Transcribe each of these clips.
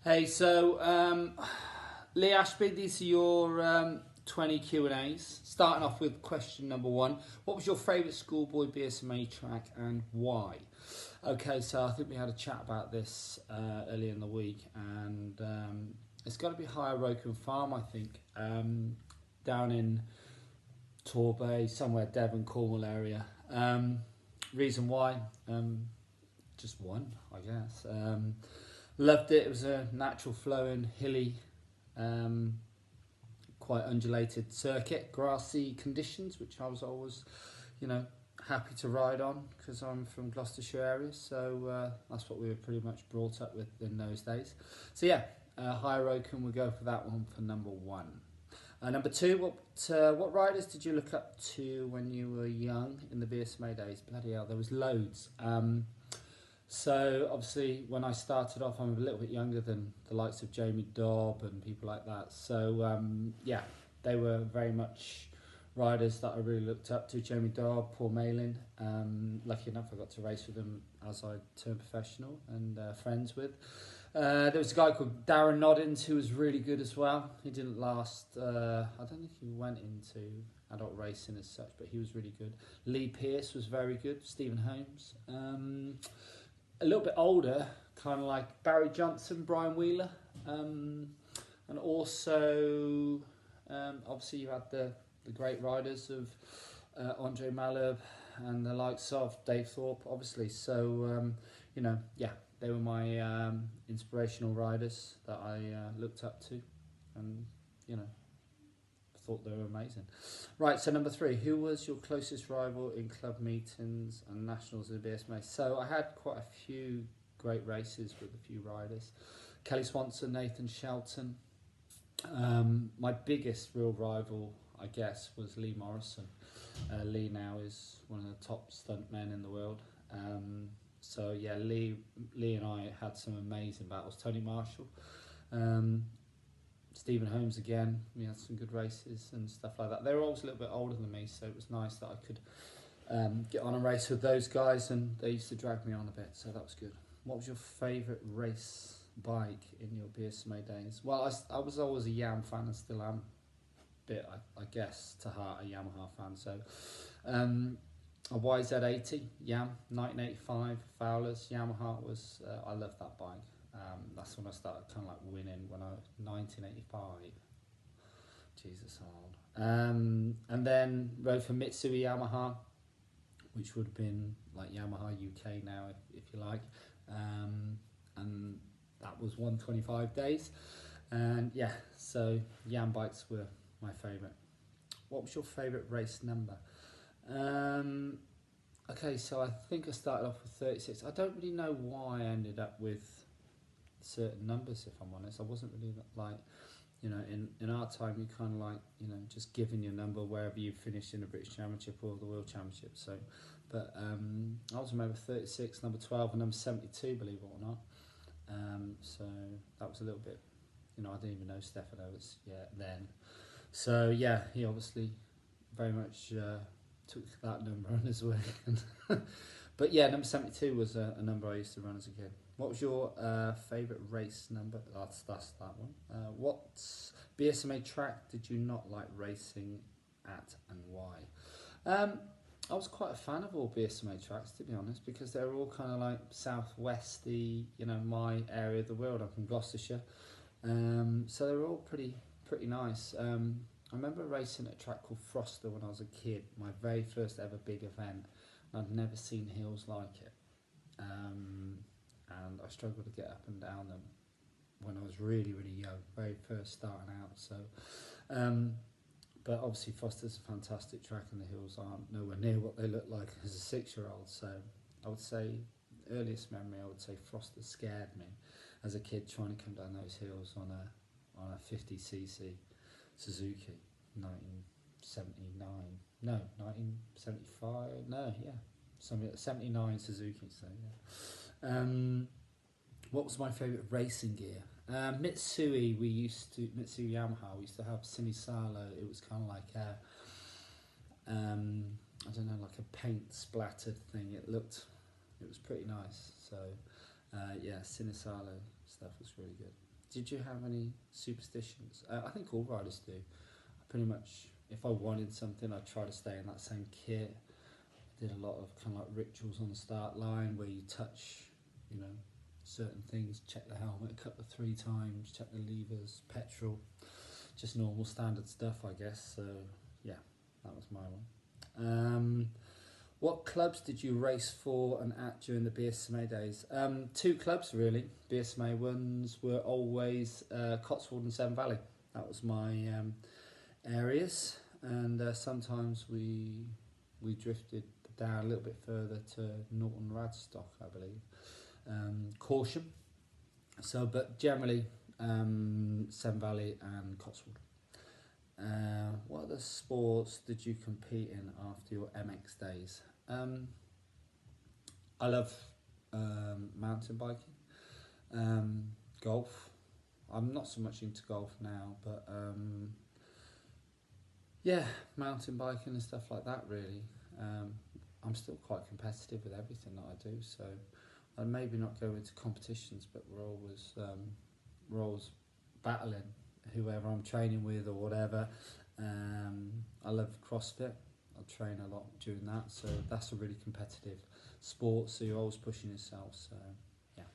Hey, Lee Ashby, these are your 20 Q&As. Starting off with question number one. What was your favourite schoolboy BSMA track and why? Okay, so I think we had a chat about this earlier in the week, and it's got to be Higher Roken Farm, I think, down in Torbay, somewhere Devon, Cornwall area. Reason why? Just one, I guess. Loved it. It was a natural flowing, hilly, quite undulated circuit, grassy conditions, which I was always, happy to ride on because I'm from Gloucestershire area. So that's what we were pretty much brought up with in those days. So yeah, Higher Roken, we'll go for that one for number one. Number two, what riders did you look up to when you were young in the BSMA days? Bloody hell, there was loads. So obviously when I started off, I'm a little bit younger than the likes of Jamie Dobb and people like that. So yeah, they were very much riders that I really looked up to. Jamie Dobb, Paul Malin. Lucky enough I got to race with them as I turned professional and friends with. There was a guy called Darren Noddins who was really good as well. He didn't last, I don't think he went into adult racing as such, but he was really good. Lee Pearce was very good. Stephen Holmes. A little bit older, kind of like Barry Johnson, Brian Wheeler, and also obviously you had the great riders of Andre Malherbe and the likes of Dave Thorpe, obviously. So yeah, they were my inspirational riders that I looked up to, and thought they were amazing. Right, so number three, who was your closest rival in club meetings and nationals in the BSMA? So I had quite a few great races with a few riders. Kelly Swanson, Nathan Shelton. My biggest real rival, I guess, was Lee Morrison. Lee now is one of the top stunt men in the world. So yeah, Lee and I had some amazing battles. Tony Marshall. Stephen Holmes again, we had some good races and stuff like that. They were always a little bit older than me, so it was nice that I could get on a race with those guys, and they used to drag me on a bit, so that was good. What was your favourite race bike in your BSMA days? Well, I was always a Yam fan and still am a bit, I guess, to heart, a Yamaha fan. So a YZ80, Yam, 1985, Fowlers, Yamaha was, I loved that bike. That's when I started kind of like winning, when I was 1985. Jesus, old. And then rode for Mitsui Yamaha, which would have been like Yamaha UK now, if you like. And that was 125 days. And yeah, so Yam bikes were my favourite. What was your favourite race number? Okay, so I think I started off with 36. I don't really know why I ended up with certain numbers, if I'm honest. I wasn't really like, in our time you kind of like, just giving your number wherever you finished in the British Championship or the World Championship. So, but I was number 36, number 12 and number 72, believe it or not. So that was a little bit, I didn't even know Stefano was yet then. So yeah, he obviously very much took that number on his way. But yeah, number 72 was a number I used to run as a kid. What was your favourite race number? That's that one. What BSMA track did you not like racing at, and why? I was quite a fan of all BSMA tracks, to be honest, because they're all kind of like southwesty, my area of the world. I'm from Gloucestershire, so they were all pretty nice. I remember racing at a track called Froster when I was a kid, my very first ever big event. I'd never seen hills like it. And I struggled to get up and down them when I was really young, very first starting out. So, but obviously Foster's a fantastic track, and the hills aren't nowhere near what they look like as a 6-year-old. So I would say, earliest memory, I would say Foster scared me as a kid trying to come down those hills on a 50cc Suzuki, 1979. No, 1975. No, yeah. 79 Suzuki, so yeah. What was my favourite racing gear? Mitsui Yamaha, we used to have Sinisalo. It was kind of like I don't know, like a paint splattered thing. It was pretty nice. So yeah, Sinisalo stuff was really good. Did you have any superstitions? I think all riders do. I pretty much, if I wanted something, I'd try to stay in that same kit. I did a lot of kind of like rituals on the start line where you touch, you know, certain things, check the helmet a couple of 3 times, check the levers, petrol, just normal standard stuff, I guess. So yeah, that was my one. What clubs did you race for and at during the BSMA days? 2 clubs really. BSMA ones were always Cotswold and Severn Valley. That was my areas, and sometimes we drifted down a little bit further to Norton Radstock, I believe. Caution. So, but generally Severn Valley and Cotswold. What other sports did you compete in after your MX days? I love mountain biking, golf. I'm not so much into golf now, but yeah, mountain biking and stuff like that really. I'm still quite competitive with everything that I do, so I'd maybe not go into competitions, but we're always battling whoever I'm training with or whatever. I love CrossFit. I train a lot during that, so that's a really competitive sport, so you're always pushing yourself. So yeah.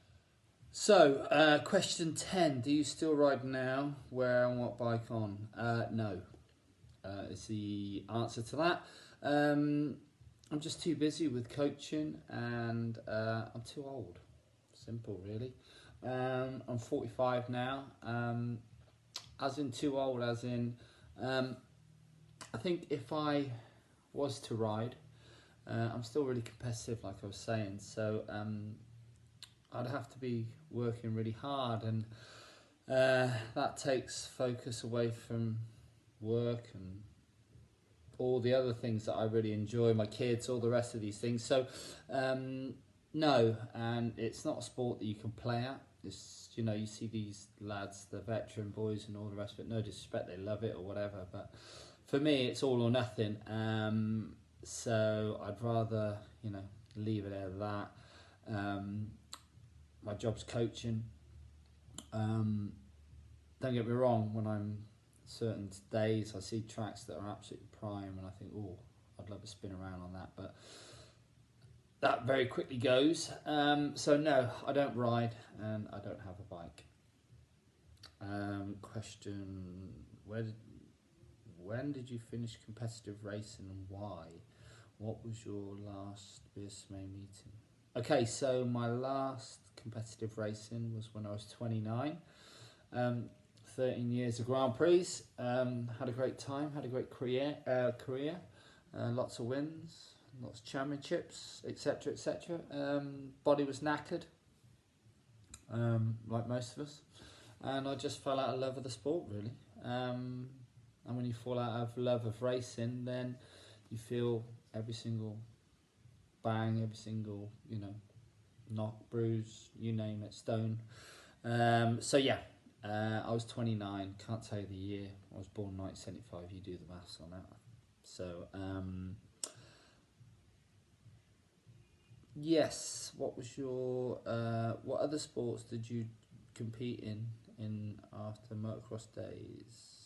So question 10, do you still ride now? Where and what bike on? No, is the answer to that. I'm just too busy with coaching, and I'm too old. Simple really. I'm 45 now. As in too old, as in I think if I was to ride, I'm still really competitive, like I was saying, so I'd have to be working really hard, and that takes focus away from work and all the other things that I really enjoy, my kids, all the rest of these things. So no, and it's not a sport that you can play at. It's, you know, you see these lads, the veteran boys and all the rest of it, no disrespect, they love it or whatever, but for me it's all or nothing. So I'd rather, you know, leave it at that. My job's coaching. Don't get me wrong, when I'm certain days I see tracks that are absolutely prime and I think, oh, I'd love to spin around on that, but that very quickly goes. So no, I don't ride and I don't have a bike. Question, when did you finish competitive racing and why? What was your last BSMA meeting? Okay, so my last competitive racing was when I was 29. 13 years of Grand Prix. Had a great time, had a great career. Lots of wins, lots of championships, etc, etc. Body was knackered, like most of us, and I just fell out of love of the sport really. And when you fall out of love of racing, then you feel every single bang, every single, you know, knock, bruise, you name it, stone. So yeah, I was 29, can't tell you the year. I was born 1975, you do the maths on that. So yes, what was your what other sports did you compete in after motocross days?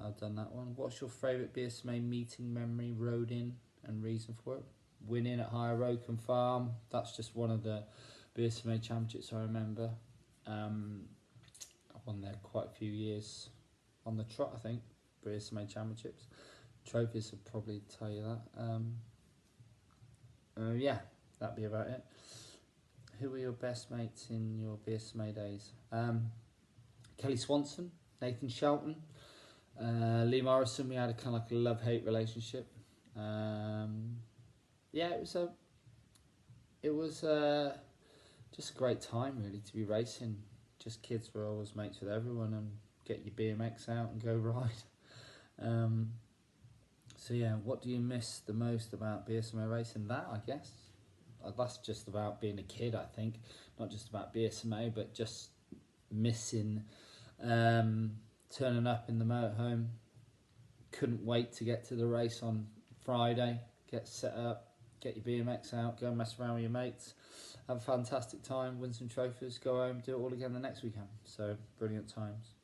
I've done that one. What's your favourite BSMA meeting memory, rode in, and reason for it? Winning at Higher Oakham Farm, that's just one of the BSMA championships I remember. I won there quite a few years on the trot, I think, BSMA championships. Trophies will probably tell you that. Yeah, that'd be about it. Who were your best mates in your BSMA days? Kelly Swanson, Nathan Shelton, Lee Morrison. We had a kind of like a love-hate relationship. Yeah, it was just a great time really to be racing. Just kids were always mates with everyone, and get your BMX out and go ride. So yeah, what do you miss the most about BSMA racing? That, I guess, that's just about being a kid, I think. Not just about BSMA, but just missing turning up in the motorhome. Couldn't wait to get to the race on Friday, get set up, get your BMX out, go and mess around with your mates. have a fantastic time, win some trophies, go home, do it all again the next weekend. So brilliant times.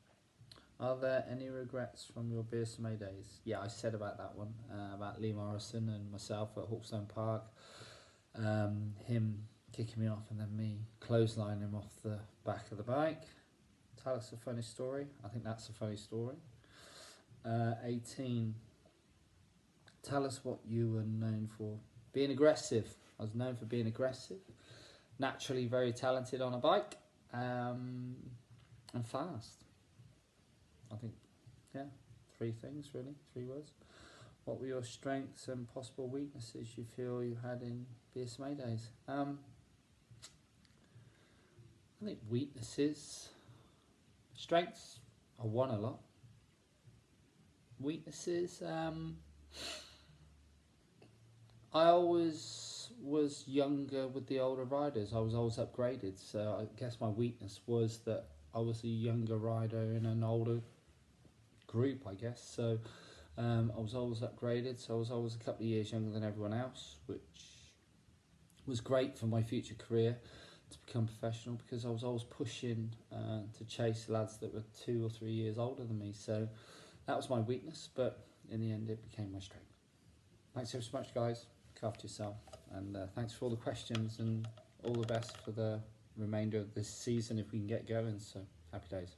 Are there any regrets from your BSMA days? Yeah, I said about that one, about Lee Morrison and myself at Hawkstone Park. Him kicking me off and then me clotheslining him off the back of the bike. Tell us a funny story. I think that's a funny story. 18. Tell us what you were known for. Being aggressive. I was known for being aggressive. Naturally very talented on a bike. And fast. I think, yeah, 3 things really, 3 words. What were your strengths and possible weaknesses you feel you had in BSMA days? I think weaknesses, strengths, I won a lot. Weaknesses, I always was younger with the older riders. I was always upgraded, so I guess my weakness was that I was a younger rider in an older group, I guess. So I was always upgraded, so I was always a couple of years younger than everyone else, which was great for my future career to become professional, because I was always pushing to chase lads that were 2 or 3 years older than me. So that was my weakness, but in the end it became my strength. Thanks so much, guys. Look after yourself, and thanks for all the questions, and all the best for the remainder of this season if we can get going. So happy days.